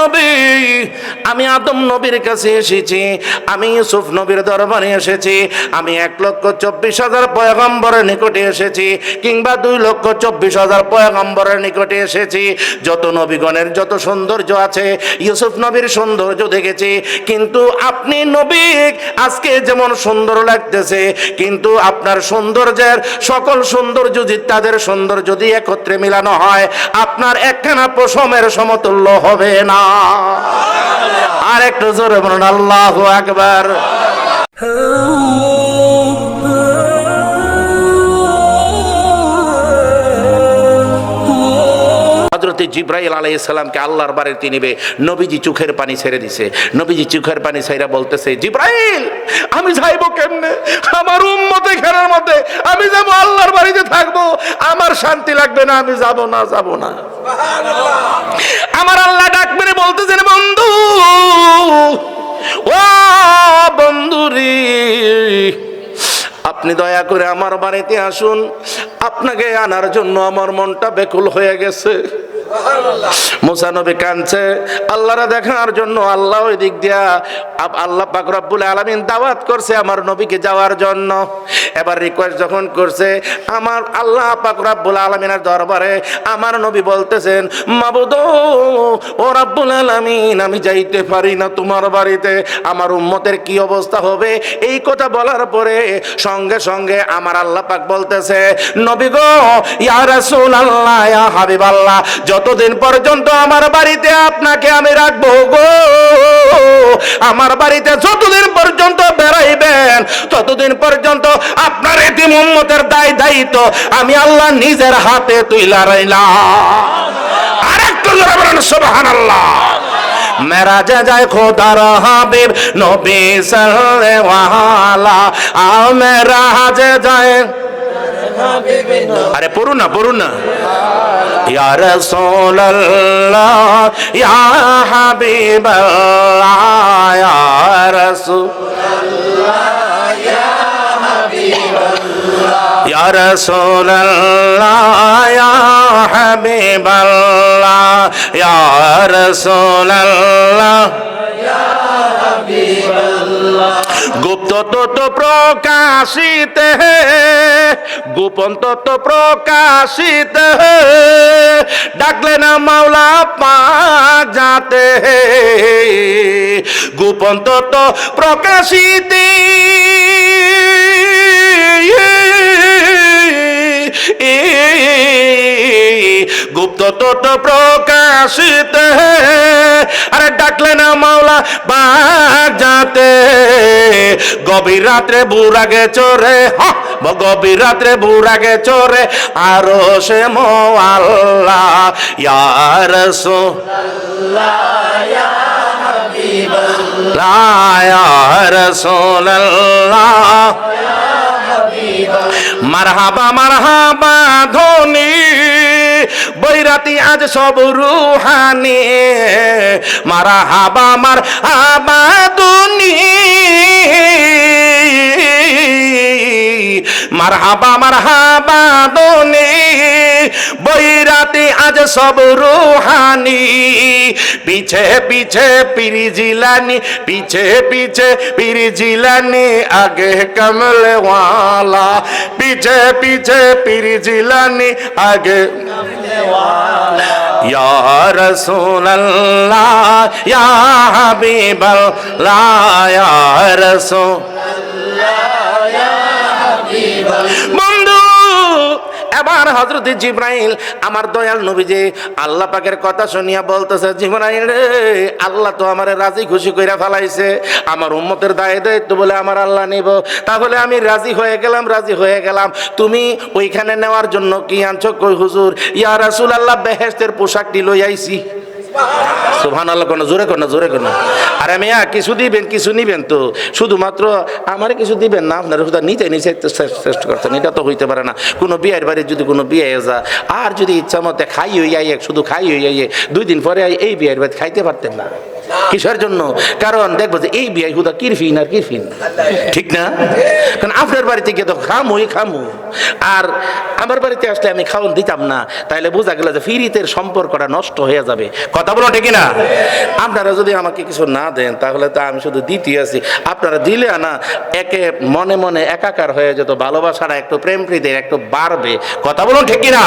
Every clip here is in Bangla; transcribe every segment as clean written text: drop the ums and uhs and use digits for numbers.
নবী, আমি আদম নবীর কাছে এসেছি, আমি ইউসুফ নবীর দরবারে এসেছি, আমি 1,24,000 পয়গম্বরের নিকটে এসেছি, কিংবা 2,24,000 পয়গম্বরের নিকটে এসেছি। যত নবীগণের যত সৌন্দর্য আছে, ইউসুফ নবীর সৌন্দর্য দেখেছি, কিন্তু আপনি নবী আজকে যেমন সুন্দর লাগতেছে, কিন্তু আপনার সৌন্দর্যের সকল সৌন্দর্য যদি তাদের সৌন্দর্য যদি একত্রে মিলানো হয়, আপনার একখানা পশমের সমতুল্য হবে না। আর একটু জোরে বলুন আল্লাহু আকবার। হযরত জিবরাইল আলাইহিস সালামকে আল্লাহর বাড়িতে নিবে, নবীজি চোখের পানি ছেড়ে দিছে। নবীজি চোখের পানি ছাইরা বলতেছে, জিবরাইল আমি যাইবো কেমনে? আমার উম্মত এখানের মধ্যে, আমি যাব আল্লাহর বাড়িতে থাকবো, আমার শান্তি লাগবে না, আমি যাব না, যাব না। আমার আল্লাহ ডাক মেরে বলতেছেন, বন্ধু, ও বন্ধুরি, আপনি দয়া করে আমার বাড়িতে আসুন, আপনাকে আনার জন্য আমার মনটা ব্যাকুল হয়ে গেছে। মুসা নবী কাঁদছে আল্লাহরে দেখার জন্য। আল্লাহ ওই দিক দিয়া আল্লাহ পাক রব্বুল আলামিন দাওয়াত করছে আমার নবীকে যাওয়ার জন্য। এবার রিকোয়েস্ট যখন করছে আমার আল্লাহ পাক রব্বুল আলামিনের দরবারে, আমার নবী বলতেছেন, মাবুদ ও রব্বুল আলামিন, আমি যাইতে পারি না তোমার বাড়িতে, আমার উম্মতের কি অবস্থা হবে? এই কথা বলার পরে সঙ্গে সঙ্গে আমার আল্লাহ পাক বলতেছে, নবী গো, ইয়া রাসূলুল্লাহ, ইয়া হাবিবাল্লাহ, যতদিন পর্যন্ত আমার বাড়িতে আপনাকে আমি রাখবো গো, আমার বাড়িতে যতদিন পর্যন্ত বেড়াইবেন, ততদিন পর্যন্ত আপনার এতিম উম্মতের দায়িত্ব আমি আল্লাহ নিজের হাতে তুইলা রাইলাম। আরেকটু জোরে বলেন সুবহানাল্লাহ। মেরাজে যায় খোদার হাবিব নবী সাল্লাল্লাহু আলাইহি, মেরাজে যায়, আরে পড়ুন না, পড়ুন না। ইয়া রাসূলুল্লাহ, ইয়া হাবিবাল্লাহ, ইয়া রাসূলুল্লাহ, ইয়া হাবিবাল্লাহ, ইয়া রাসূলুল্লাহ, ইয়া হাবিবাল্লাহ, ইয়া রাসূলুল্লাহ, ইয়া হাবিবাল্লাহ। গুপ্ত তত্ত্ব প্রকাশিতে, গোপন তত্ত্ব প্রকাশিতে, ডাকলে না মাওলা পাক যাতে, গোপন তত্ত্ব প্রকাশিতে, গুপ্ত তত্ত্ব প্রকাশিতে, আরে ডাকলে না মাওলা পাক যাতে, গভীর রাত্রে বুরাগে চোরে, গভীর রাত্রে বুরাগে চোরে আরো সে মোয়াল্লা, ইয়া রাসূলুল্লাহ, ইয়া হাবিবাল্লাহ, ইয়া রাসূলুল্লাহ, ইয়া হাবিবাল্লাহ। মারহাবা মারহাবা ধ্বনি বৈরাতি আজ সব রুহানি, মারহাবা মারহাবা ধ্বনি, মারহাবা মারহাবা ধ্বনি বৈরাতি আজ সব রুহানি, পিছে পিছে পীর জিলানি, পিছে পিছে পীর জিলানি, আগে কমলে ওয়ালা, পিছে পিছে পীর জিলানি, আগে কমলে ওয়ালা, ইয়া রাসূলুল্লাহ, ইয়া হাবিবাল্লাহ, ইয়া রাসূলুল্লাহ, ইয়া হাবিবাল্লাহ। বন্ধু, এবার হযরত জিবরাইল আমার দয়াল নবীজি আল্লাহ পাকের কথা শুনিয়া বলতেছে, জিবরাইল রে, আল্লাহ তো আমারে রাজি খুশি কইরা ফেলাইছে, আমার উম্মতের দায়িত্ব বলে আমার আল্লাহ নিব, তাহলে আমি রাজি হয়ে গেলাম, রাজি হয়ে গেলাম। তুমি ওইখানে নেওয়ার জন্য কি আনছো? কই হুজুর, ইয়া রাসূলুল্লাহ, বেহেশতের পোশাকটি লই আইছি। সুবহানাল্লাহ, কোন জোরে কোন, জোরে কোন। আরে মিয়া, কিছু দিবেন, কিছু নিবেন তো, শুধুমাত্র আমারে কিছু দিবেন না, আপনারা শুধু নিচে নিচে চেষ্টা করছেন, এটা তো হইতে পারে না। কোনো বিয়ের বাড়ি যদি কোনো বিয়ে যা, আর যদি ইচ্ছা মতে খাই হইয়া, শুধু খাই হইয়া 2 দিন পরে এই বিয়ের বাড়ি খাইতে পারতেন না। কিসের জন্য? কারণ দেখবো যে এই বিয়ে হুদা কিরফিন আর কিরফিন, ঠিক না? কারণ আপনার বাড়িতে গিয়ে তো খামু, আর আমার বাড়িতে আসলে আমি খাওয়ান দিতাম না, তাইলে বোঝা গেল যে ফিরিতের সম্পর্কটা নষ্ট হয়ে যাবে। কথা বলো ঠিক না? আপনারা যদি আমাকে কিছু না দেন তাহলে তো আমি শুধু দিতে আছি, আপনারা দিলে না একে মনে মনে একাকার হয়ে যেত, ভালোবাসাটা একটু প্রেম প্রীতির একটু বাড়বে। কথা বলুন ঠিক না?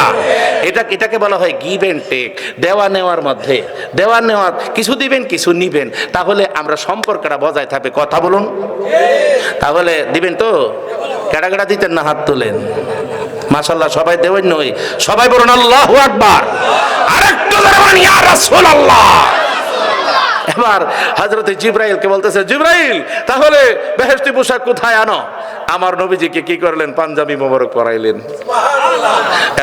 এটাকে বলা হয় গিভ এন্ড টেক, দেওয়া নেওয়ার মধ্যে, দেওয়া নেওয়া, কিছু দিবেন কিছু নিবেন, তাহলে আমরা সম্পর্কটা বজায় থাকবে। কথা বলুন, তাহলে দিবেন তো? কেডা কেডা দিতেন না হাত তোলেন? মাশাআল্লাহ, সবাই দেবেন নই, সবাই বলুন আল্লাহু আকবার। আরেকটু বলুন ইয়া রাসূলুল্লাহ। এবার হযরত জিবরাইলকে বলতেছে, জিবরাইল তাহলে বেহেশতি পোশাক কোথায় আনো? আমার নবীজিকে কি করলেন? পাঞ্জাবি মোবারক পরাইলেন,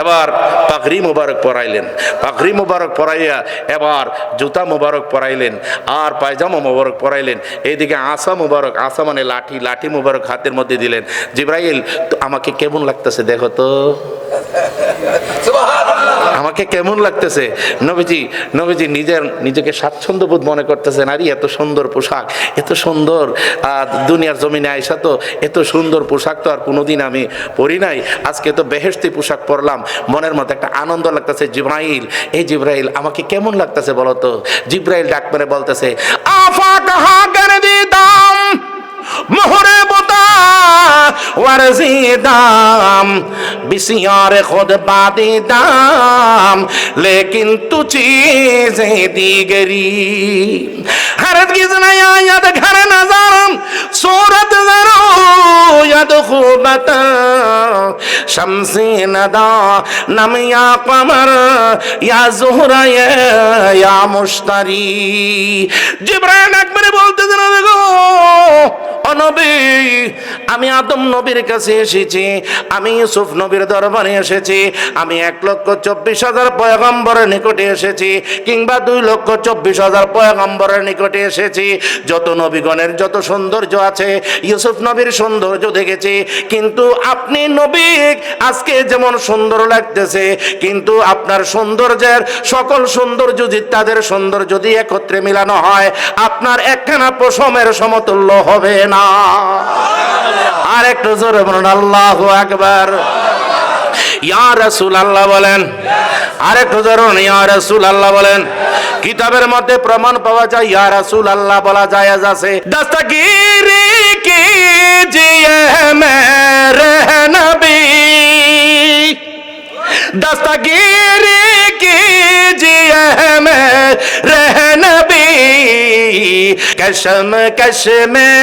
এবার পাগড়ি মোবারক পরাইলেন, পাগড়ি মোবারক পরাইয়া এবার জুতা মোবারক পরাইলেন, আর পায়জামা মোবারক পরাইলেন। এইদিকে আসা মোবারক, আসা মানে লাঠি, লাঠি মোবারক হাতের মধ্যে দিলেন। জিবরাইল আমাকে কেমন লাগতেছে দেখো তো, আমাকে কেমন লাগতেছে? নবীজি নিজেকে স্বাচ্ছন্দ্য বোধ মনে করতেছেন। আরে এত সুন্দর পোশাক, এত সুন্দর, দুনিয়ার জমিনে আইসা তো এত সুন্দর পোশাক তো আর কোনোদিন আমি পরি নাই, আজকে তো বেহেশতি পোশাক পরলাম, মনের মধ্যে একটা আনন্দ লাগতেছে। জিবরাইল, এই জিবরাইল আমাকে কেমন লাগতেছে বলো তো? জিবরাইল ডাক মেরে বলতেছে, আফা কাহা করে দিতাম মোহরে বোতা ওয়ারজি দাম বিসিয়ার খুদ বাদি দাম লেকিন তু চীজে দিগরি হরত কিস নয়া ইয়াদ ঘর নজরম सूरत जरो यद खूबत शम्सी नदा नम या कमर या ज़ुहरा या मुश्तरी। जिब्राइल আকবরে বলতেছেন, দেখো ও নবী, আমি আদম নবীর কাছে এসেছি, আমি ইউসুফ নবীর দরবারে এসেছি, আমি 1,24,000 পয়গম্বরের নিকটে এসেছি, কিংবা 2,24,000 পয়গম্বরের নিকটে এসেছি। যত নবীগণের যত সৌন্দর্য আছে, ইউসুফ নবীর সৌন্দর্য দেখেছি, কিন্তু আপনি নবী আজকে যেমন সুন্দর লাগতেছে, কিন্তু আপনার সৌন্দর্যের সকল সৌন্দর্য যদি তাদের সৌন্দর্য দিয়ে একত্রে মিলানো হয়, আপনার একখানা পশমের সমতুল্য হবে না। আর একটু জোরে বলুন আল্লাহু আকবার। ইয়া রাসূলুল্লাহ বলেন, আর একটু জোরে বলুন ইয়া রাসূলুল্লাহ বলেন। কিতাবের মধ্যে প্রমাণ পাওয়া যায় ইয়া রাসূলুল্লাহ বলা জায়েজ আছে। দস্তগীরি कीजिए मेरे नबी, दस्तगीरी कीजिए मेरे नबी, कशम कश में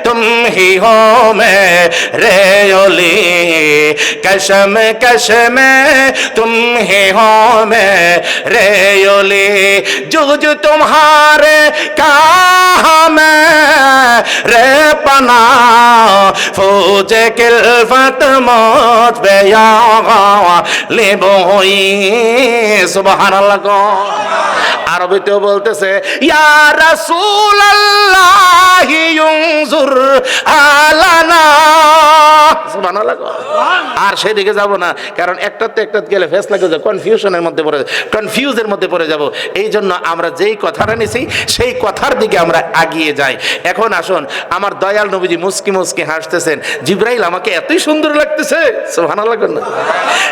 तुम ही हो मेरे ओली, कशम कश में तुम ही हो मेरे ओली, जुज तुम्हारे कहा में रे पना फौजे किल्फत मौत पे या ले बोई। सुबहानाल्लाह को আরবিতেও বলতেছে ইয়া রাসূলুল্লাহ ইউনজুর আলানা। সুবহানাল্লাহ। আর সেদিকে যাব না, কারণ একটাতে একটা গেলে ফেস লাগে যে কনফিউশনের মধ্যে পড়ে, কনফিউজের মধ্যে পড়ে যাব। এই জন্য আমরা যেই কথাটা নিছি সেই কথার দিকে আমরা এগিয়ে যাই। এখন আসুন, আমার দয়াল নবীজি মুস্কি মুস্কি হাসতেছেন, জিবরাইল আমাকে এতই সুন্দর লাগতেছে। সুবহানাল্লাহ।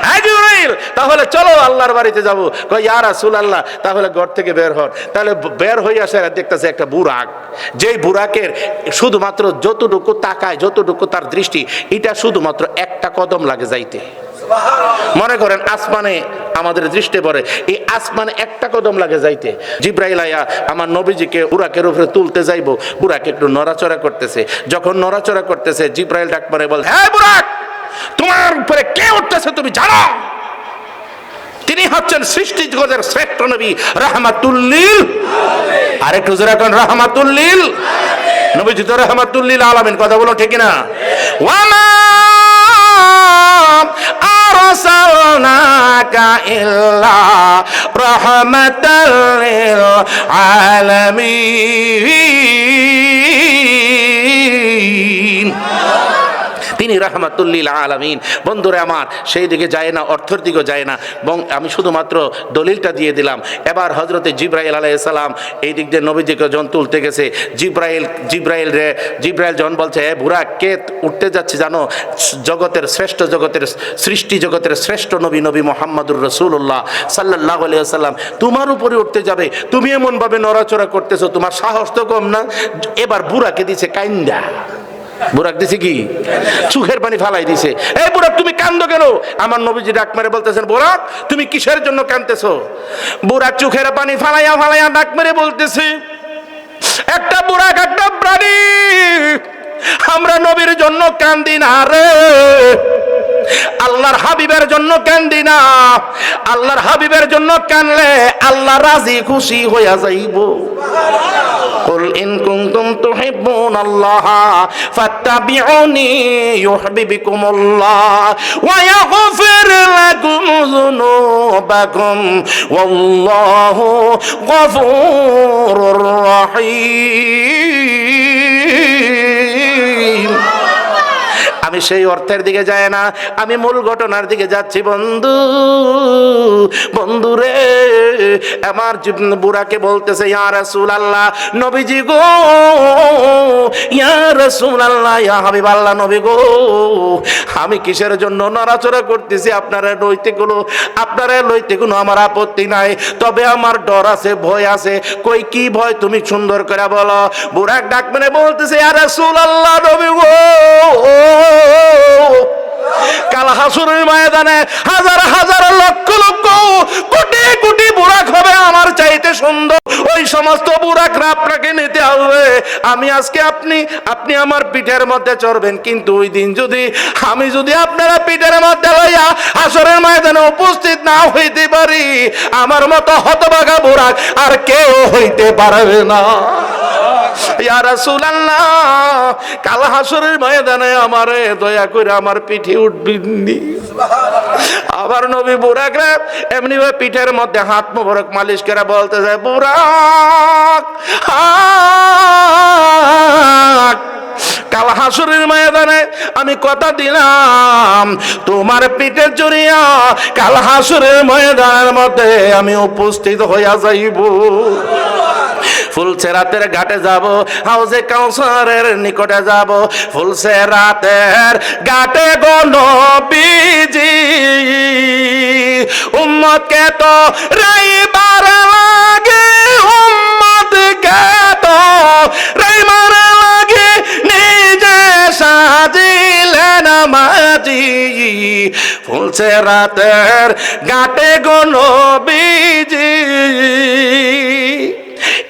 হ্যাঁ জিবরাইল, তাহলে চলো আল্লাহর বাড়িতে যাব। কই ইয়া রাসূলুল্লাহ, তাহলে ঘর থেকে বের হন। তাহলে বের হয়ে আসে, দেখতেছে একটা বুরাক, যেই বুরাকের শুধুমাত্র যতটুকু তাকায়, যতটুকু তার দৃষ্টি, এটা শুধুমাত্র একটা কদম লাগে যাইতে। মনে করেন আসমানে আমাদের দৃষ্টি পড়ে, এই আসমানে একটা কদম লাগে যাইতে। জিবরাইল আয়া আমার নবীজিকে বুরাকের উপরে তুলতে যাইবো, বুরাক একটু নড়াচড়া করতেছে। যখন নড়াচড়া করতেছে, জিবরাইল ডাক মারে বলে, হ্যাঁ বুরাক, তোমার উপরে কে উঠতেছে তুমি জানো? তিনি হচ্ছেন সৃষ্টি জগতের শ্রেষ্ঠ নবী রাহমাতুল লিল আলামিন। আরেকটু জোরে কোন রাহমাতুল লিল আলামিন। নবীজি তো রাহমাতুল লিল আলামিন, কথা বলো ঠিক না? ওয়ামা আরসালনাকা ইল্লা রাহমাতাল লিল আলামিন। তিনি রাহমাতুল লিল আলামিন। বন্ধুরা আমার, সেই দিকে যায় না, অর্থের দিকেও যায় না, এবং আমি শুধুমাত্র দলিলটা দিয়ে দিলাম। এবার হযরতে জিবরাইল আলাইহিস সালাম এই দিক দিয়ে নবীজিকে জন তুলতে গেছে। জিবরাইল জন বলছে, এ বুরাক, কে উঠতে যাচ্ছে জানো? জগতের শ্রেষ্ঠ, জগতের সৃষ্টি জগতের শ্রেষ্ঠ নবী মুহাম্মদুর রাসূলুল্লাহ সাল্লাল্লাহু আলাইহি ওয়াসাল্লাম তোমার উপরে উঠতে যাবে, তুমি এমন ভাবে নড়াচড়া করতেছো, তোমার সাহস তো কম না। এবার বুরাকে দিছে কাইন্দা। বুরাক দিছে কি? চোখের পানি ফালাই দিছে। এই বুরাক, তুমি কান্দো কেন? আমার নবীজি ডাক মেরে বলতেছেন, বুরাক তুমি কিসের জন্য কাঁদতেছো? বুরাক চোখের পানি ফালাইয়া ফালাইয়া ডাক মেরে বলতেছে, একটা বুরাক, একটা প্রাণী, আমরা নবীর জন্য কান্দি না রে, আল্লাহর হাবিবের জন্য কান্দি না। আল্লাহর হাবিবের জন্য কানলে আল্লাহ রাজি খুশি হইয়া যাইব। কুল ইন কুনতুম তুহিব্বুনাল্লাহ ফাত্তাবিউনি ইউহিব্বুকুমুল্লাহ ওয়া ইয়াগফির লাকুম যুনুবাকুম ওয়াল্লাহু গফুরুর রহিম। আমি সেই অর্থের দিকে যাই না, আমি মূল ঘটনার দিকে যাচ্ছি। বন্ধুরে আমার বুড়াকে বলতেছে, ইয়া রাসূলুল্লাহ, নবীজি গো, ইয়া রাসূলুল্লাহ, ইয়া হাবিবাল্লাহ, নবী গো, আমি কিসের জন্য নড়াচড়া করতেছি আপনারা লইতে কোনো আমার আপত্তি নাই, তবে আমার ডর আছে, ভয় আছে। কই কি ভয় তুমি সুন্দর করে বলো। বুড়া ডাক মানে বলতেছে, ইয়া রাসূলুল্লাহ, নবী গো, কাল হাসরের ময়দানে হাজার হাজার লক্ষ লক্ষ কোটি কোটি বুরাক হবে আমার চাইতে সুন্দর। ওই সমস্ত বুরাকরা আপনাকে নিতে হবে। আমি আজকে আপনি আমার পিঠের মধ্যে চড়বেন, কিন্তু ওই দিন আমি যদি আপনারা পিঠের মধ্যে লইয়া হাসরের ময়দানে উপস্থিত না হইতে পারি, আমার মতো হতভাগা বুরাক আর কেউ হইতে পারবে না। ইয়া রাসূলুল্লাহ, কাল হাসরের ময়দানে আমারে দয়া করে আমার পিঠে উঠবেননি। আবার নবী বুরাকরা এমনি ভাবে পিঠের মধ্যে হাত মোবারক মালিশ করে বলতে যায়, বুরাক, কাল হাসরের ময়দানে আমি কথা দিলাম, তোমার পিঠের জড়িয়া কাল হাসরের ময়দানের মধ্যে আমি উপস্থিত হইয়া যাইব। ফুলসেরাতের ঘাটে যাব, হাউজে কাউসারের নিকটে যাব। ফুলসেরাতের ঘাটে গো নবীজি, উম্মতকে তো রাইবার লাগে, উম্মতকে তো রাইবার লাগে, নিজে সাজিলেন মাঝি। ফুলসেরাতের ঘাটে গো নবীজি,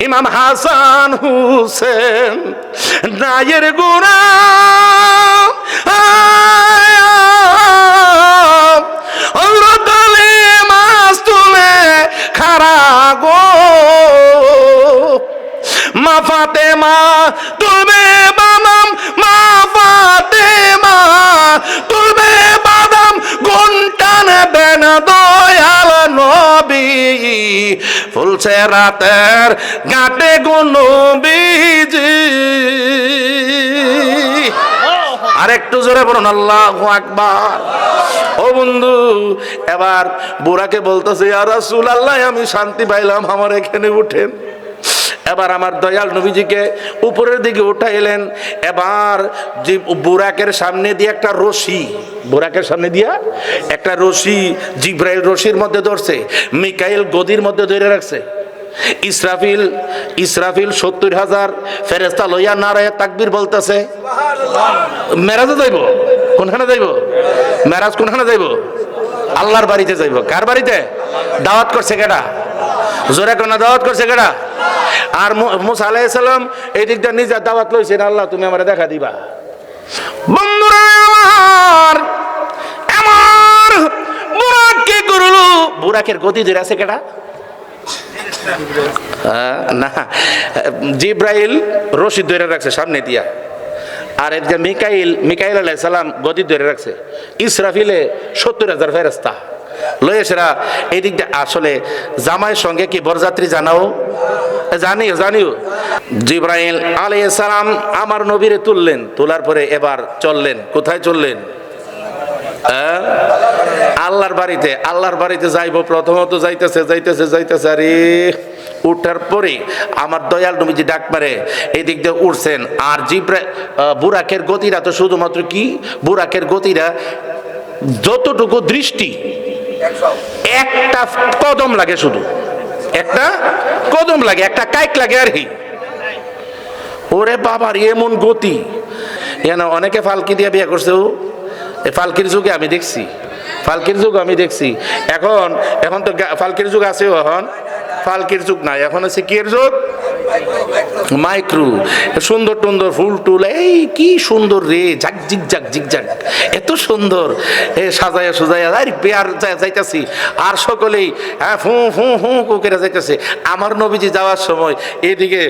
ইমাম হাসান হুসেন নায়ের গুনা হযরত আলী মাস তুলে খারা গো, মা ফাতেমা তুলবে বাদাম, মা ফাতেমা তুলবে বাদাম, ঘন্টান দেন দয়াল নবী। ফুলসেরাতের ঘাটে গো নবীজি। আরেকটু জোরে বলুন আল্লাহু আকবার। ও বন্ধু, এবার বুড়াকে বলতেছে, ইয়া রাসূলুল্লাহ, আমি শান্তি পাইলাম, আমার এখানে উঠেন। এবার আমার দয়াল নবীজিকে উপরের দিকে উঠাইলেন। এবার যে বুরাকের সামনে দিয়ে একটা রশি, বুরাকের সামনে দিয়া একটা রশি জিব্রাইল রশির মধ্যে ধরছে, মিকাইল গদির মধ্যে ধরে রাখছে। ইসরাফিল 70,000 ফেরেশতা লইয়া নারায়ে তাকবীর বলতেছে। মেরাজে যাইব, কোনখানে যাইব? মেরাজ কোনখানে যাইব? আল্লাহর বাড়িতে যাইব। কার বাড়িতে? দাওয়াত করছে কেডা? জোরে কোন দাওয়াত করছে কেডা? আর মুসা আলাইহিস সালাম এই দিকটা নিজে দাওয়াত লইছেন, আল্লাহ তুমি আমারে দেখা দিবা। বন্ধুরা আমার বুরাক কি করলো? বুরাকের গতি ধরে আছে কেডা? না, জিব্রাইল রশি ধরে রাখছে সামনে দিয়া, আর এর যে মিকাইল আলাইহিস সালাম গদি ধরে রাখছে। ইসরাফিলে 70,000 ফেরেশতা লয়েছেরা এই দিকটা। আসলে জামাইয়ের সঙ্গে কি বরযাত্রী জানাও? জানিও জিবরাইল আলাইহিস সালাম আমার নবীরে তুললেন, তোলার পরে এবার চললেন। কোথায় চললেন? আল্লাহর বাড়িতে যাইবো। প্রথমত যাইতেছে আরে উঠার পরে আমার দয়াল নবীজি ডাক মারে, এই দিক দিয়ে উঠছেন। আর বুরাকের গতিরা তো শুধুমাত্র কি, বুরাকের গতিরা যতটুকু দৃষ্টি একটা কদম লাগে, শুধু একটা কদম লাগে, একটা কাইক লাগে আর কি। ওরে বাবার এমন গতি! অনেকে ফালকি দিয়ে বিয়ে করছে। ফালকির যুগে আমি দেখছি। এখন তো ফালকির যুগ আছে, এখন ফালকির যুগ নাই, এখন আছে কি এর যুগ? মাইক্রো। সুন্দর টুন্দর ফুল টুল, এই কি সুন্দর রে, জিগজাগ এত সুন্দর সাজায়া সুজায়া আর যাইতাছি। আর সকলেই ফু ফু ফু করে যাইতেছে। আমার নবীজি যাওয়ার সময় এদিকে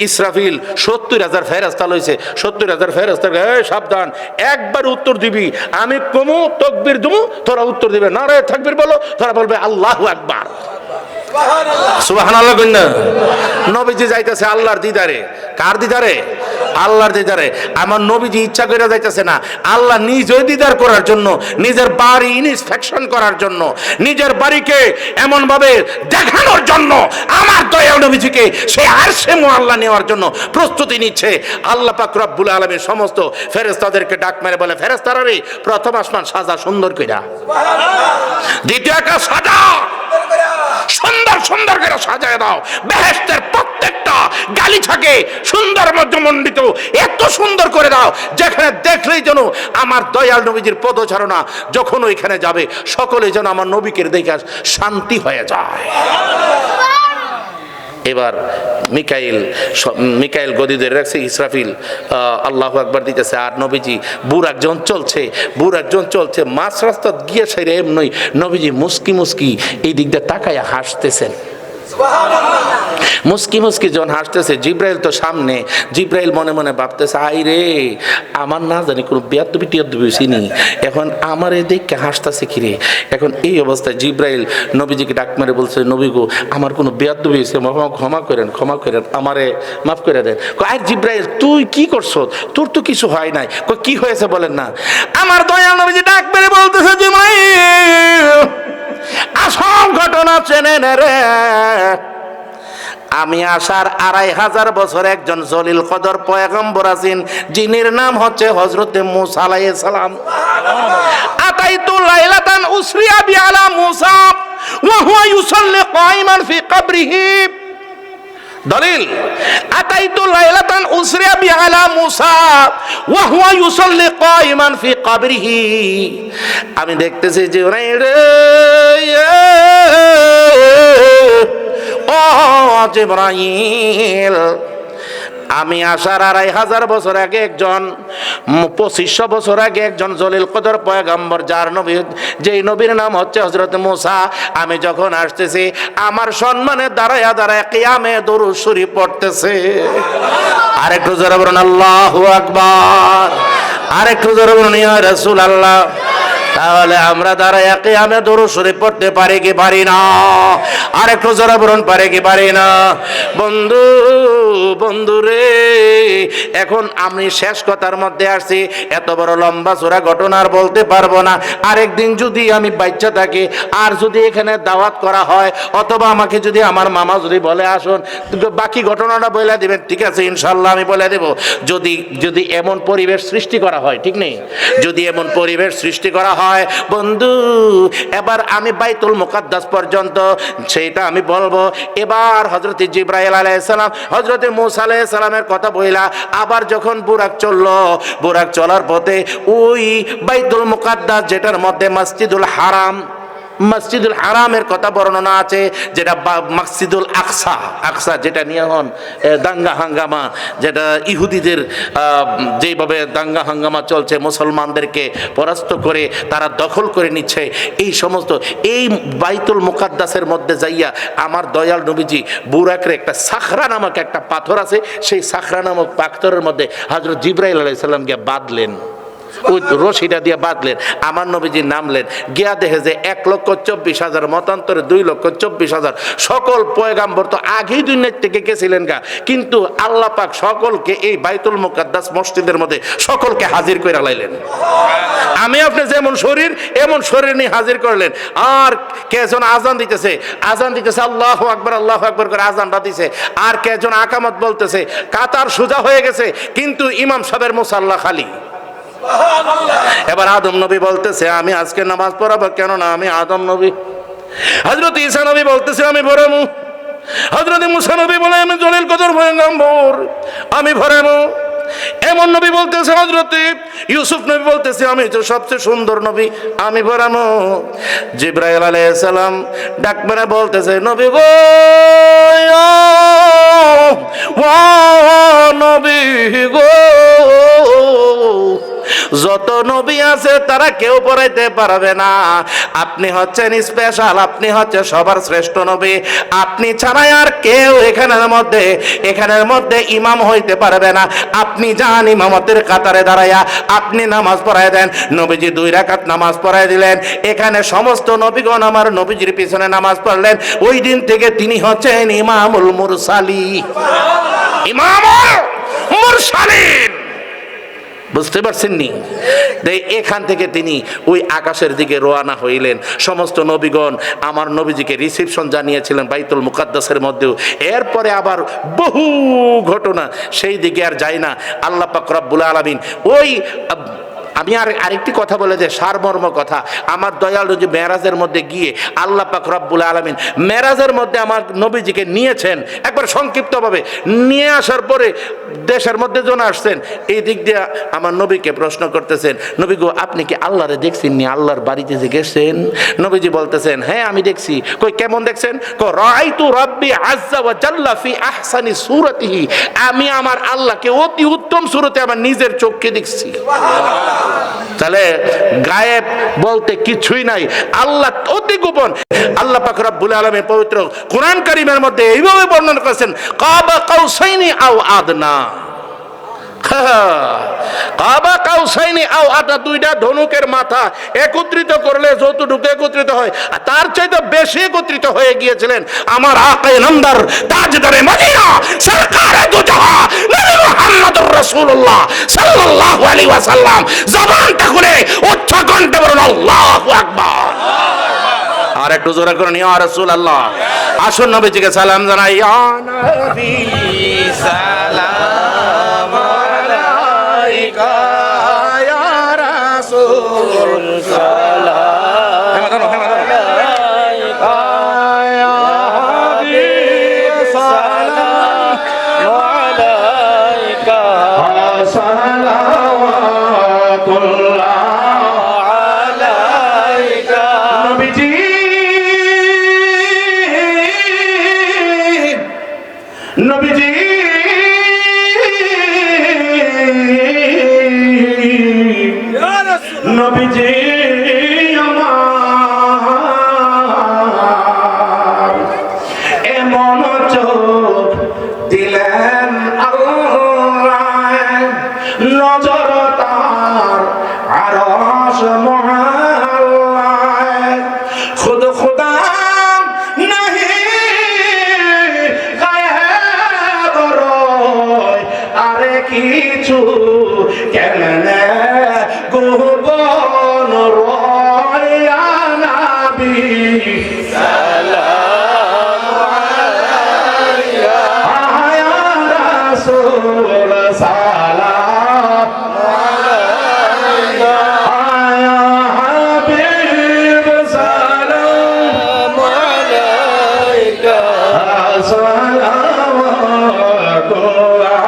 ইসরাফিল 70,000 ফেরেশতা লইছে। 70,000 ফেরেশতা, সাবধান, একবার উত্তর দিবি, আমি কমু তাকবীর দিমু, তোরা উত্তর দিবে, নারে তাকবীর বলো, তোরা বলবে আল্লাহু আকবার। সুবহানাল্লাহ কইনা। নবীজি যাইতেছে আল্লাহর দিদারে। কার দিদারে? আল্লাহর দিদারে। আমার নবীজি ইচ্ছা করে যাইতেছে না, আল্লাহ নিজেই দিদার করার জন্য, নিজের বাড়ি ইনস্পেকশন করার জন্য, নিজের বাড়িকে এমন ভাবে দেখানোর জন্য আমার দয়াল নবীজিকে সে আরশে মুআল্লা নেওয়ার জন্য প্রস্তুতি নিচ্ছে। আল্লাহ পাক রব্বুল আলামিন সমস্ত ফেরেশতাদেরকে ডাক মেরে বলে, ফেরেশতারা রে, প্রথম আসমান সাজা সুন্দর কইরা, দ্বিতীয় আকাশ সাজা সুন্দর করে সাজায় দাও, বেহেশতের প্রত্যেকটা গালিচাকে সুন্দর মধ্যমণ্ডিত এত সুন্দর করে দাও, যেখানে দেখলেই যেন আমার দয়াল নবীজির পদচারণা যখন ওইখানে যাবে সকলে যেন আমার নবীকে দেখে শান্তি হয়ে যায়। এবার মিকাইল গদি ধরে রাখছে, ইসরাফিল আল্লাহু আকবার দিতেছে। আর নবীজি বুরাক যখন চলছে মাছ রাস্তা গিয়ে সাইরে এমনই নবীজি মুস্কি এই দিক দিয়ে তাকায়া হাসতেছেন। মুস্কি যখন হাসতেছে, জিব্রাইল তো সামনে। জিব্রাইল মনে মনে ভাবতেছে, আই রে, আমার না জানি কোনো বেয়াদবি চিনি, এখন আমার এই দেখে হাসতেছে কিরে। এখন এই অবস্থায় জিব্রাইল নবীজিকে ডাক মেরে বলছে, নবী গো, আমার কোনো বেয়াদবি হয়েছে, ক্ষমা করেন, আমারে মাফ করে দেন। আর জিব্রাইল, তুই কি করছো? তোর তো কিছু হয় নাই। কি হয়েছে বলেন না। আমার দয়াল নবীজি ডাক মেরে বলতেছে, জিব্রাইল, আসল ঘটনা চেনে না রে, আমি আসার 2500 বছর একজন জলিল কদর পয়গম্বর আছেন, যিনির নাম হচ্ছে হযরতে মূসা আলাইহিস সালাম। আতাইতু লাইলাতান উসরিয়া বিআলা মূসা ওয়া হুয়া ইউসাল্লি কাইমান ফি কবরিহি। দলিল, আতাইতু লাইলাতান উসরিয়া বিআলা মূসা ওয়া হুয়া ইউসাল্লি কাইমান ফি কবরিহি। আমি দেখতেছি যে জিবরাইল, আমি আসার 2500 বছর আগে একজন, 2500 বছর আগে একজন জলিল কদর পয়গম্বর, যেই নবীর নাম হচ্ছে হযরত মূসা, আমি যখন আসতেছি আমার সম্মানে দাঁড়ায় কিয়ামে দুরূদ শরীফ পড়তেছে। আরেকটু জোরে বলুন আল্লাহু আকবার, আরেকটু জোরে বলুন ইয়া রাসূলুল্লাহ। তাহলে আমরা দাঁড়ায় কিয়ামে দুরূদ শরীফ পড়তে পারি কি পারি না? আরেকটু জোরে বলুন, পারি কি পারি না? বন্ধু রে, এখন আমি শেষ কথার মধ্যে আসছি। এত বড় লম্বা চূড়া ঘটনা আর বলতে পারবো না। আরেকদিন যদি আমি বাচ্চা থাকি আর যদি এখানে দাওয়াত করা হয়, অথবা আমাকে যদি আমার মামা যদি বলে আসুন, বাকি ঘটনাটা বলে দিবেন, ঠিক আছে ইনশাল্লাহ আমি বলে দেব। যদি এমন পরিবেশ সৃষ্টি করা হয়, ঠিক নেই, যদি এমন পরিবেশ সৃষ্টি করা হয় বন্ধু, এবার আমি বাইতুল মুকাদ্দাস পর্যন্ত সেইটা আমি বলবো। এবার হযরত জিবরাইল আলাইহিস সালাম হযরত মূসা আলাইহিস সালামের কথা বইলা আবার যখন বুরাক চলার পথে ওই বাইতুল মুকাদ্দাস, যেটার মধ্যে মসজিদুল হারামের কথা বর্ণনা আছে, যেটা মসজিদুল আকসা, যেটা নিয়ে হন দাঙ্গা হাঙ্গামা, যেটা ইহুদিদের যেভাবে দাঙ্গা হাঙ্গামা চলছে, মুসলমানদেরকে পরাস্ত করে তারা দখল করে নিচ্ছে, এই সমস্ত এই বাইতুল মুকাদ্দাসের মধ্যে যাইয়া আমার দয়াল নবীজি বুরাকের একটা সাখরা নামক একটা পাথর আছে, সেই সাখরা নামক পাথরের মধ্যে হযরত জিবরাইল আলাইহিস সালাম গিয়ে বাঁধলেন। ওই রশিটা দিয়ে বাঁধলেন, আমার নবীজি নামলেন, গিয়া দেখে যে 1,24,000 মতান্তরে 2,24,000 সকল পয়গাম্বর তো আগেই দুনিয়া থেকে গেছিলেন গা, কিন্তু আল্লাহ পাক সকলকে এই বাইতুল মুকাদ্দাস মসজিদের মধ্যে সকলকে হাজির করে লাইলেন। আমি আপনি যেমন শরীর এমন শরীর নিয়ে হাজির করলেন। আর কেজন আজান দিতেছে আল্লাহু আকবার আল্লাহু আকবার করে আজানটা দিছে, আর কেজন আকামত বলতেছে, কাতার সোজা হয়ে গেছে কিন্তু ইমাম সাহেবের মুসাল্লা খালি। এবার আদম নবী বলতেছে আমি আজকে নামাজ পড়াবো, কেন না আমি আদম নবী। হযরত ঈসা নবী বলতেছে আমি ভরামু। হযরত মুসা নবী বলে আমি জলিল কদর পয়গম্বর, আমি ভরামু। এমন নবী বলতেছে, হযরত ইউসুফ নবী বলতেছে আমি তো সবচেয়ে সুন্দর নবী, আমি ভরামু। জিবরাইল আলাইহিস সালাম ডাক মেরে বলতেছে নবী গো, ও নবী গো, যত নবী আছে তারা কেউ পড়াইতে পারবে না, আপনি হচ্ছেন স্পেশাল, আপনি হচ্ছে সবার শ্রেষ্ঠ নবী, আপনি ছাড়া আর কেউ এখানের মধ্যে ইমাম হইতে পারবে না। আপনি যান ইমামতের কাতারে দাঁড়াইয়া আপনি নামাজ পড়াই দেন। নবীজি 2 রাকাত নামাজ পড়াই দিলেন। এখানে সমস্ত নবীগণ আমার নবীজির পিছনে নামাজ পড়লেন। ওই দিন থেকে তিনি হচ্ছেন ইমামুল মুরসালিন, ইমামুল মুরসালিন। বুঝতে পারছেন নি? এখান থেকে তিনি ওই আকাশের দিকে রওনা হইলেন। সমস্ত নবীগণ আমার নবীজিকে রিসিপশন জানিয়েছিলেন বাইতুল মুকাদ্দাসের মধ্যেও। এরপরে আবার বহু ঘটনা, সেই দিকে আর যাই না। আল্লাহ পাক রব্বুল আলামিন ওই আমি আরেকটি কথা বলে যে সারমর্ম কথা, আমার দয়াল নবী মেরাজের মধ্যে গিয়ে আল্লাহ পাক রব্বুল আলামিন মেরাজের মধ্যে আমার নবীজিকে নিয়েছেন একবার সংক্ষিপ্তভাবে। নিয়ে আসার পরে দেশের মধ্যে জন আসছেন, এই দিক দিয়ে আমার নবীকে প্রশ্ন করতেছেন, নবী গো আপনি কি আল্লাহরে দেখছেন নি, আল্লাহর বাড়িতে যে গেছেন? নবীজি বলতেছেন হ্যাঁ আমি দেখছি। কই কেমন দেখছেন? কই রাআইতু রাব্বি আযজা ওয়া জাল্লা ফি আহসানি সূরাতিহি, আমি আমার আল্লাহকে অতি উত্তম সূরতে আমার নিজের চোখে দেখছি। তাহলে গায়েব বলতে কিছুই নাই, আল্লাহ অতি গোপন। আল্লাহ পাক রব্বুল আলামিন পবিত্র কোরআন কারীমের মধ্যে এইভাবে বর্ণনা করেছেন, কাবা কাউসাইনি আও আদনা। কাবা কাউসাইনি আও আদনা, 2টা ধনুকের মাথা একত্রিত করলে যতটুকু একত্রিত হয় তার চাইতে বেশি একত্রিত হয়ে গিয়েছিলেন আমার আকায়ে নামদার তাজদারে মদিনা সরকারে দু জাহান নবী মুহাম্মদুর রাসূলুল্লাহ সাল্লাল্লাহু আলাইহি ওয়াসাল্লাম। জবানটা খুলে উচ্চ কণ্ঠে বলুন আল্লাহু আকবার। আর একটু জোরে করুন ইয়া রাসূলুল্লাহ। আসুন নবীজিকে সালাম জানাই, ইয়া নবী সালাম আলাইকা ইয়া রাসূল সালাম আলাইকা ইয়া হাবিব সালাম আলাইকা সালাওয়াতুল্লাহ আলাইকা। নবীজি নবীজি নবীজি আমার এমন চোখ দিলেন আল্লাহ, নজর তার আরশ মুআল্লাহ, খুদ খুদা নাহি গায়েব রয়, আরে কিছু কেমনে গোপন রয়, ইয়া নবী সালাম আলাইকা ইয়া রাসূল সালাম আলাইকা ইয়া হাবিব সালাম আলাইকা সালাওয়াতুল্লাহ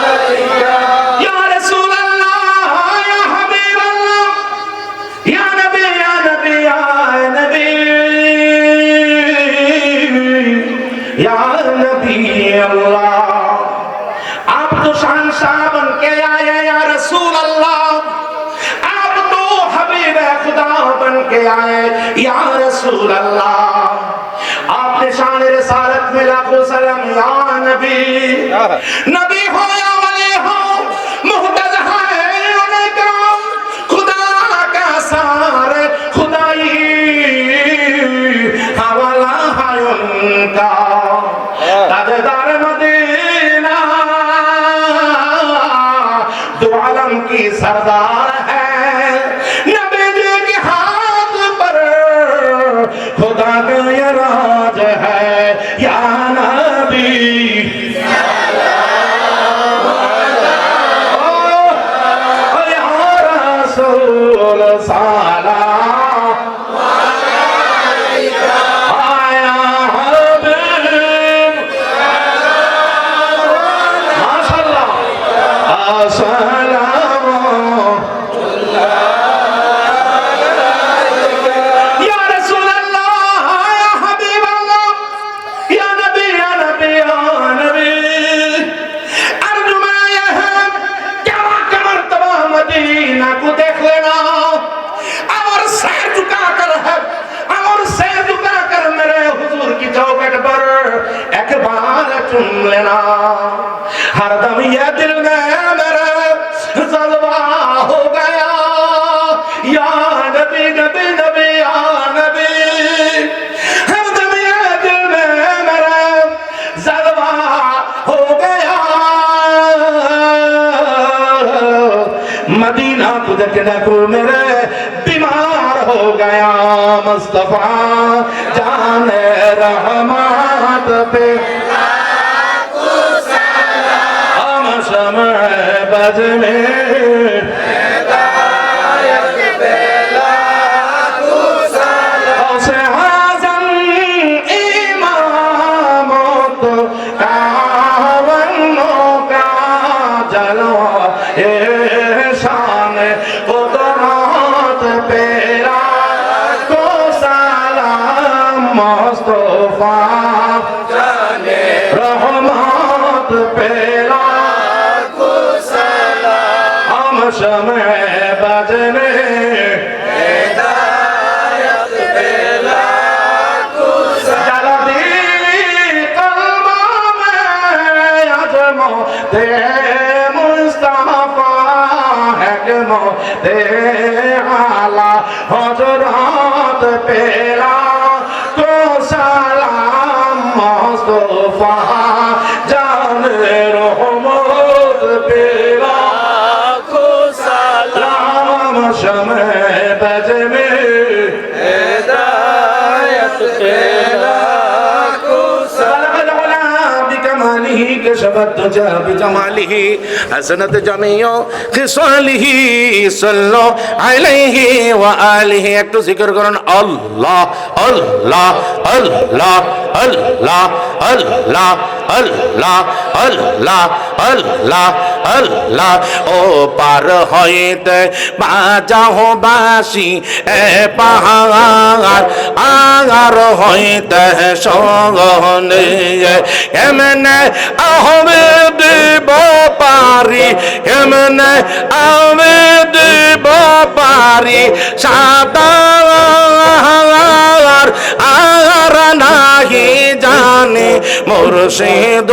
আলাইকা। ইয়া রাসূলুল্লাহ ইয়া হাবিবাল্লাহ ইয়া নবী ইয়া নবী ইয়া নবী ইয়া नबी अल्लाह, आप तो शहंशाह बन के आए या रसूल अल्लाह, आप तो हबीब खुदा बन के आए या रसूल अल्लाह, आपने शान रिसालत में लाखों सलाम या नबी। नबी हो या वली हो, मुहतज है हरदम ये दिल में मेरे जलवा हो गया, या नबी नबी नबी या नबी। हरदम ये दिल में मेरे जलवा हो गया, मदीना को देखने को मेरे बीमार हो गया। मुस्तफा जाने रहमत पे हम शम्अ बज़ में औसे हाज़म इमामों तो कावनों का जलवा ये शान कुदरत पे को सलाम। मुस्तफा जाने रहमत पे को सलाम, हम शम्अ बज़ में हिदायत पे को सलाम। जलती कल्बों में अज़मो दे मुस्तफा है कि मोदे आला हज़रत पेरा को सलाम। मुस्तफा जाने रहमत पेरा को सलाम, शम्अ बज़ में हिदायत पेरा को सलाम। बिकमालिही कशफत तुजा बिजमालिही हसनत जमीओ खिसालिही सल्लो अलैहि व आलिहि। একটু জিকির করুন আল্লাহ আল্লাহ আল্লাহ আল্লাহ আল্লাহ আল্লাহ আল্লাহ আল্লাহ আল্লাহ। ও পার হইতে বাজাও বাঁশি এ পাহাড় আগার হইতে সগনে এমনে আহমে দেব পারি, এমনে আমি দেব পারি সাদা আর নাহি জানি মুর্শিদ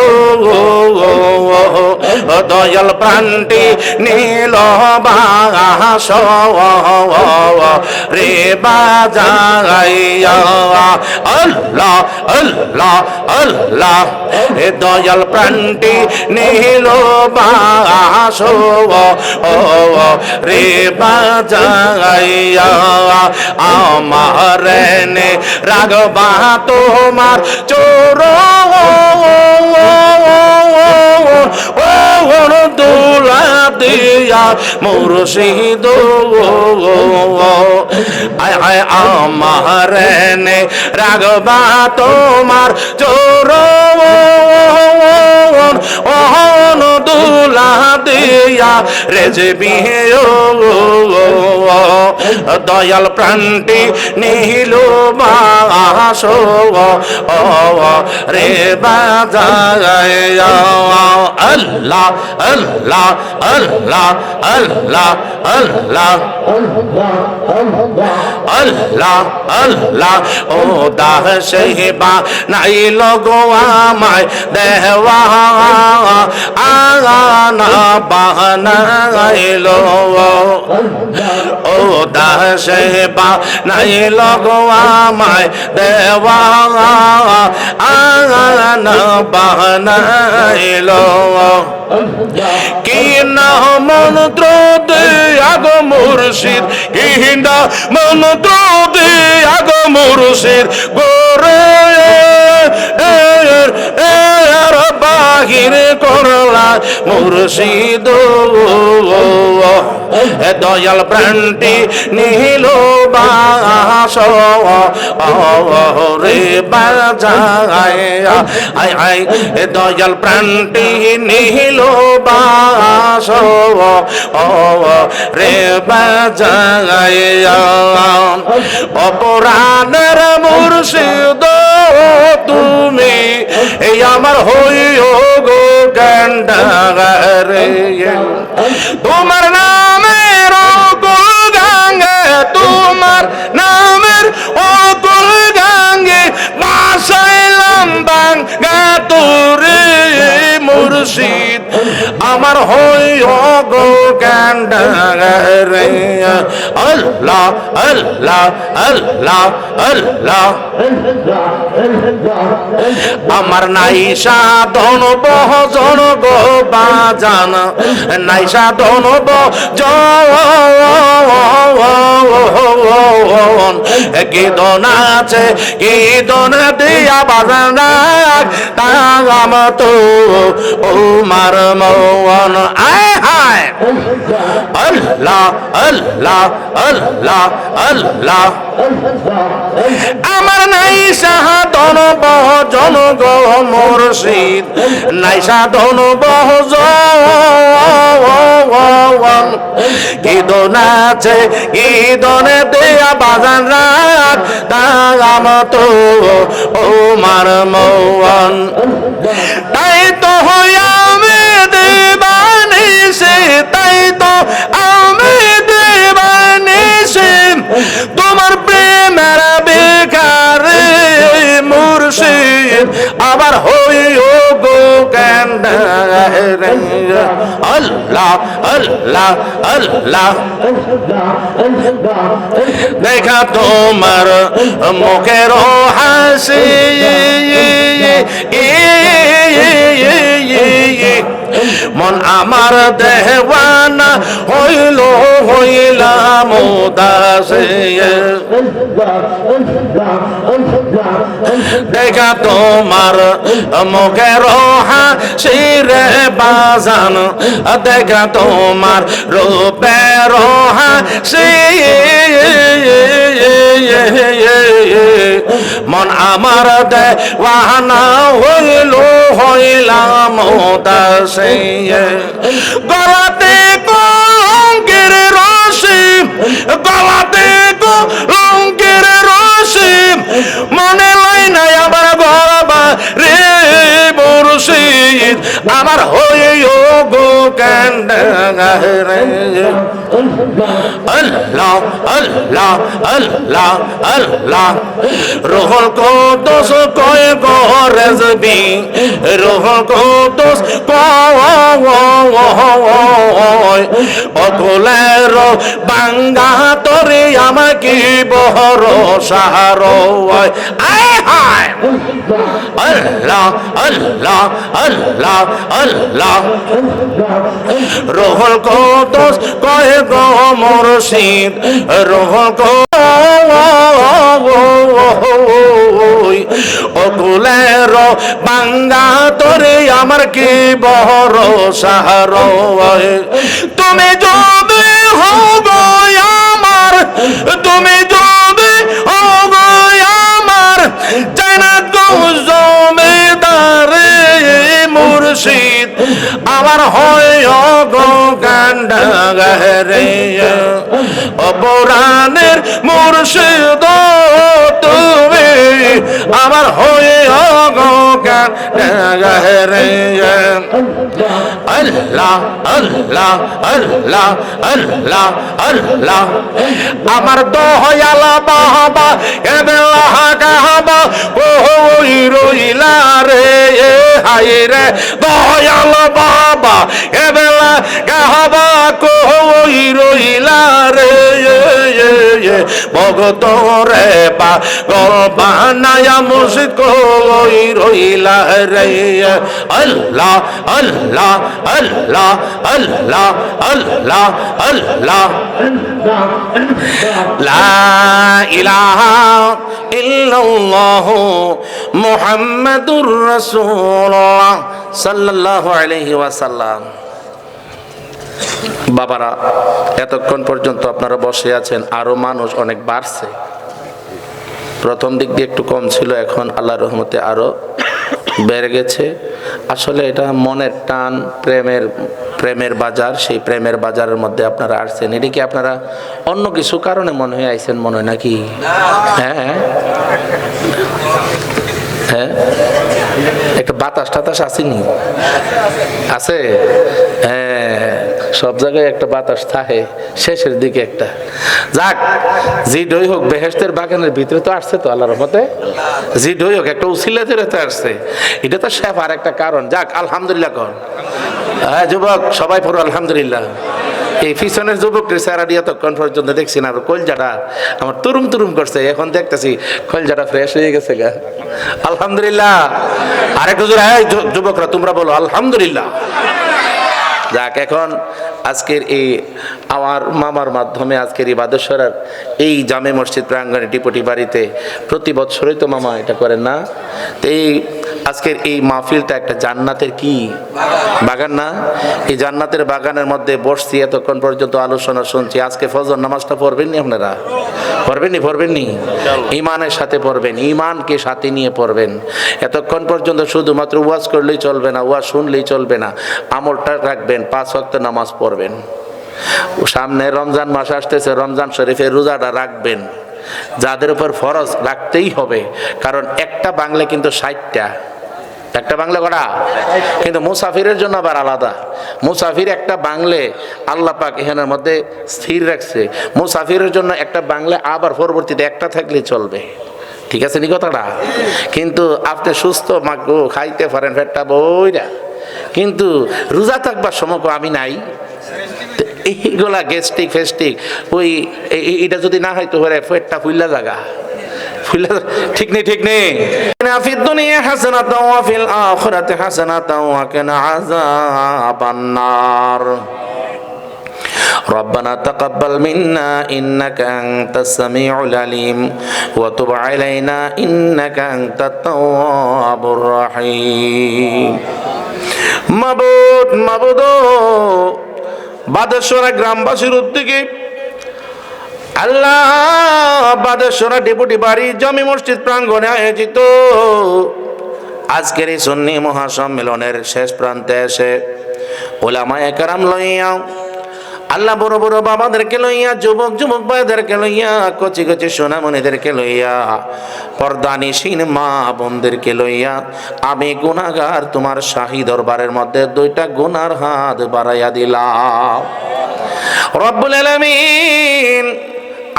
দয়াল প্রাণটি নীল বাস রে বাজাইয়া আল্লাহ আল্লাহ আল্লাহ। দয়াল প্রাণটি নীল বাস রে বাজাইয়া আমার নে রাগবা তোমার চোর দোলা দিয়া মুর্শিদ আয় আয় আমার নে রাগবা তোমার চোর দোলা দিয়া রেজবি দয়াল প্রাণটি নীল বাস রে বাজাইয়া আল্লাহ আল্লাহ আল্লাহ আল্লাহ আল্লাহ আল্লাহ আল্লাহ। ও দাহ সেবা নাই লগো আমায় দেওয়া আগানা বাহানাইলো। ও দাহ সেবা নাই লগো আমায় দেওয়া আগানা বাহানাইলো। কি না মন্ত্র দে আগ মুর্শিদ, কি না মন্ত্র দে আগ মুর্শিদ গোরে বাহির করলা মুর্শিদ। দয়াল প্রাণটি নীল বাস রে বাজাইয়া আয় আয়। দয়াল প্রাণটি নীল বাস রে বাজাইয়া অপরাধের মুর্শিদ তুমি এই আমার হইও গো গন্ডারে। তোমার নামের অকুল গাঙ্গে, তোমার নামের অকুল গাঙ্গে বাসাইলাম বাঙ্গা তোরে আমার হইও গো কান্ডারে আল্লাহ আল্লাহ আল্লাহ আল্লাহ আমার নাই সাধন বহজন গো বাজান নাই সাধন বহজন গীতন আছে গীতন দিয়া বাজান তাম তো ও মার মন আয় হায় আল্লাহ আল্লাহ আল্লাহ আল্লাহ আমার নাই সাধন বহজন গো মুর্শিদ নাই সাধন বহজন গীতন আছে গীতন দেয়া বাজান রাত তাম তো ও মার মন তাই তো আমি দেবানিসে তাই তো আমি দেবানিসে তোমার প্রেমের বেকারে মুর্শিদ আবার হইও গো কান্ডারে আল্লাহ আল্লাহ আল্লাহ দেখা তোমার মুখের হাসি মন আমার দেওয়ানা হইল হইলাম উদাসে দেখা তোমার মুখের হাসি রে বাজান দেখা তোমার রূপের হাসি মন আমার দেওয়ানা হইল হইলাম উদাসে গলাতে কলঙ্কের রশি গলাতে কলঙ্কের রশি মনে লই নাই আবার গলাবা রে মুর্শিদ আমার হইও গো কান্ডারে আল্লাহ আল্লাহ আল্লাহ আল্লাহ রুহুল কুদুস কয় গো রেজবি রুহুল কুদুস কয় অকুলের বাঙ্গা তোরে আমাকে ভরসা রয় আয় হায় আল্লাহ আল্লাহ আল্লাহ আল্লাহ রুহুল কুদুস কয় গো মুর্শিদ রুহুল অকুলের বাঙ্গা তোরে আমার কি ভরসা রয় তুমি যদি হবো আমার তুমি যদি হবো আমার জান্নাত গো জমিদারে মুর্শিদ আমার হয় গো কান্ডারে অপরাণের মুর্শিদ তুমি আমার হয়ে গো কান্ডারে আল্লাহ আল্লাহ আল্লাহ আল্লাহ আল্লাহ আমার দয়াল বাবা এবেলা কাবা ওই রইলা রে হাই রে দয়াল বাবা এবেলা কাবা কই রইলা রে ভগত রে পা গলবানায়া মুর্শিদ কই রইলা রে আল্লাহ আল্লাহ আল্লাহ আল্লাহ আল্লাহ আল্লাহ লা ইলাহা ইল্লাল্লাহ মুহাম্মাদুর রাসূলুল্লাহ সাল্লাল্লাহু আলাইহি ওয়াসাল্লাম। বাবারা, এতক্ষণ পর্যন্ত আপনারা বসে আছেন, আরো মানুষ অনেক বাড়ছে। প্রথম দিক দিয়ে একটু কম ছিল, এখন আল্লাহর রহমতে আরো বেড়ে গেছে। আসলে এটা মনের টান, প্রেমের বাজার, সেই প্রেমের বাজারের মধ্যে আপনারা আসছেন। এটা কি আপনারা অন্য কিছু কারণে মনে হয় আইছেন মনে হয় নাকি? হ্যাঁ হ্যাঁ, একটা বাতাস টাতাস আসেনি? আছে? হ্যাঁ, সব জায়গায় একটা বাতাস থাকে, শেষের দিকে একটা যাক জি ডই হোক, বেহেশতের বাগানের ভিতরে তো আসছে তো আল্লাহর রহমতে, জি ডই হোক একটা উসিলাতে রেতে আসছে, এটা তো শেফ আর একটা কারণ। যাক আলহামদুলিল্লাহ কর। হ্যাঁ যুবক সবাই পড়ো আলহামদুলিল্লাহ। এই পিছনের যুবকটির চেহারা দিয়ে তখন পর্যন্ত দেখছি না, কলজাটা আমার তুরুম তুরুম করছে, এখন দেখতেছি কলজাটা ফ্রেশ হয়ে গেছে গা। আলহামদুলিল্লাহ। আরেকটু জোরে যুবকরা তোমরা বলো আলহামদুলিল্লাহ। যাক এখন আজকের এই আমার মামার মাধ্যমে আজকের এই বাদেশ্বরার এই জামে মসজিদ প্রাঙ্গণে টিপটি বাড়িতে প্রতি বছরই তো মামা এটা করেন না, তো এই আজকের এই মাহফিলটা একটা জান্নাতের কি বাগান না, এই জান্নাতের বাগানের মধ্যে বসছি, এতক্ষণ পর্যন্ত আলোচনা শুনছি। আজকে ফজর নামাজটা পড়বেননি আপনারা? পড়বেননি? ইমানের সাথে পড়বেন, ইমানকে সাথে নিয়ে পড়বেন। এতক্ষণ পর্যন্ত শুধুমাত্র ওয়াজ করলেই চলবে না, ওয়াজ শুনলেই চলবে না, আমলটা রাখবেন, 5 ওয়াক্ত নামাজ পড়বেন। সামনে রমজান মাস আসতেছে, রমজান শরীফের রোজাটা রাখবেন, যাদের উপর ফরজ রাখতেই হবে, কারণ একটা বাংলা কিন্তু 60টা, একটা বাংলা করা, কিন্তু মুসাফিরের জন্য আবার আলাদা। মুসাফির একটা বাংলে আল্লাহ পাক এখানের মধ্যে স্থির রাখছে, মুসাফিরের জন্য একটা বাংলা আবার পরবর্তীতে একটা থাকলে চলবে, ঠিক আছে নি কথাটা? কিন্তু আপনি সুস্থ মাগো খাইতে পারেন পেটটা বইরা, কিন্তু রোজা থাকবার সময় আমি নাই, এইগুলা গ্যাস্ট্রিক ফেস্টিক ওই এটা যদি না হয়তো পারে পেটটা ফুল্লা জায়গা, ঠিক নেই। ফিদ দুনিয়া হাসানাতাও ওয়া ফিল আখিরাতি হাসানাতাও ওয়া কিনা আযাবান নার। ربنا تقبل منا إنك أنت السميع العليم وتب علينا إنك أنت التواب الرحيم। মাবুদ বাদেশ্বরা গ্রামবাসীর উদ্যোগে আল্লাহ বাদেশ্বরা ডেপুটি বাড়ি জামে মসজিদ প্রাঙ্গণে আয়োজিত আজকের এই সুন্নি মহাসম্মেলনের শেষ প্রান্তে এসে উলামায়ে কেরাম লইয়া, আল্লাহ বড় বড় বাবাদেরকে লইয়া, যুবক ভাইদেরকে লইয়া, কচি সোনামণিদেরকে লইয়া, পর্দানিসীন মা বোনদেরকে লইয়া আমি গুনাহগার তোমার শাহী দরবারের মধ্যে 2টা গুনার হাত বাড়াইয়া দিলাম। রব্বুল আলামিন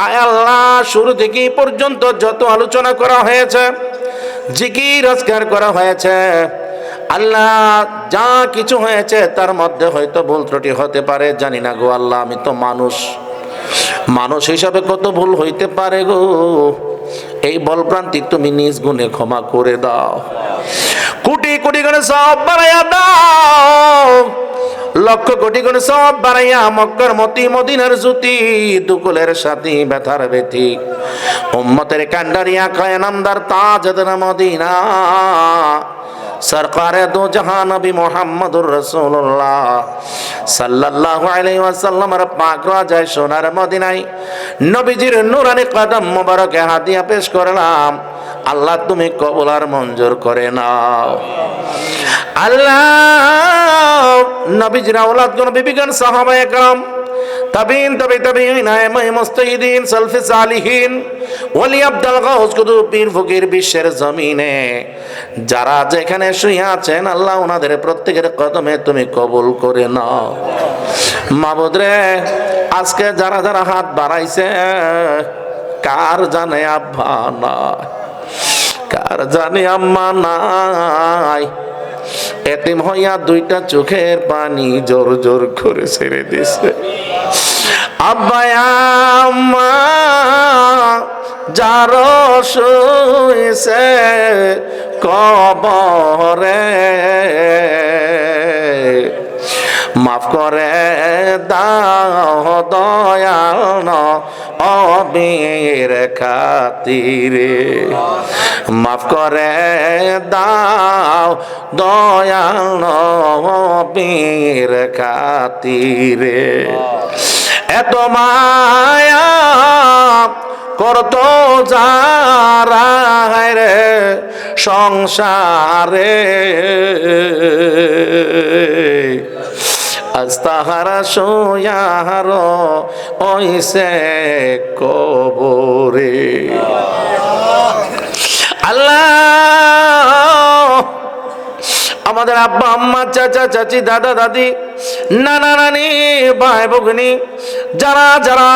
আয় আল্লাহ, শুরু থেকে পর্যন্ত যত আলোচনা করা হয়েছে, জিকির আজকার করা হয়েছে, আল্লাহ যা কিছু হয়েছে তার মধ্যে হয়তো ভুল ত্রুটি হতে পারে, জানি না গো আল্লাহ, আমি তো মানুষ হিসাবে কত ভুল হইতে পারে গো, এই বলপ্রান্তিক তুমি নিজ গুণে ক্ষমা করে দাও, কোটি কোটি করে সওয়াব বাড়াইয়া দাও, লক্ষ কোটি করে সওয়াব বাড়াইয়া মক্কার মতি মদিনার জ্যোতি দুকুলের সাথী ব্যথার ব্যথি উম্মতের কান্ডারিয়া কায়নামদার তাজদার মদিনা সরকারে দো জাহান নবী মুহাম্মদুর রাসূলুল্লাহ সাল্লাল্লাহু আলাইহি ওয়াসাল্লামের পাক রাজায় সোনার মদিনায় নবীজির নূরানি কদম মোবারকে হাদিয়া পেশ করলাম। আল্লাহ তুমি কবুল আর মঞ্জুর করে নাও। আল্লাহ নবীজির আওলাদগণ, বিবিগণ, সাহাবায়ে কেরাম, তাবিন আইমায়ে মুস্তাহিদিন, সালফে সালিহিন, ওলি আব্দুল গাউস কুতুব পীর ফকির বিশ্বের জমিনে যারা যেখানে শুয়ে আছেন, আল্লাহ ওনাদের প্রত্যেকের কদমে তুমি কবুল করে নাও। মাবুদ রে, আজকে যারা যারা হাত বাড়াইছে, কার জানে আব্বা নাই, কার জানে আম্মা নাই, এতিম হইয়া 2টা চোখের পানি জোর জোর করে ছেড়ে দিছে। আব্বা আম্মা যার শুইছে কবরে, মাফ করে দাও দয়াল নবীর খাতিরে, মাফ করে দাও দয়াল নবীর খাতিরে। এত মায়া করতো যারা রে সংসারে, আজ তাহারা সোয়ার ওইসে কবরে। আল্লাহ আমাদের আব্বা আম্মা, চাচা চাচি, দাদা দাদি, নানা নানি, ভাই ভগ্নী, যারা যারা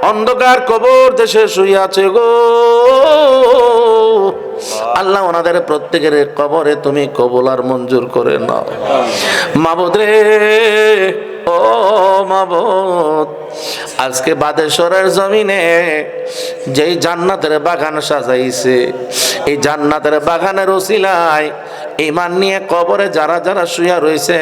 অন্ধকার কবর দেশে শুয়ে আছে গো আল্লাহ, ওনাদের প্রত্যেকের কবরে তুমি কবুল আর মঞ্জুর করে নাও। মাবুদ রে, ও মাবুদ, আজকে বাদেশ্বরের জমিনে যেই জান্নাতের বাগান সাজাইছে, এই জান্নাতের বাগানের ওসিলায় ঈমান নিয়ে কবরে যারা যারা শুয়া রয়েছে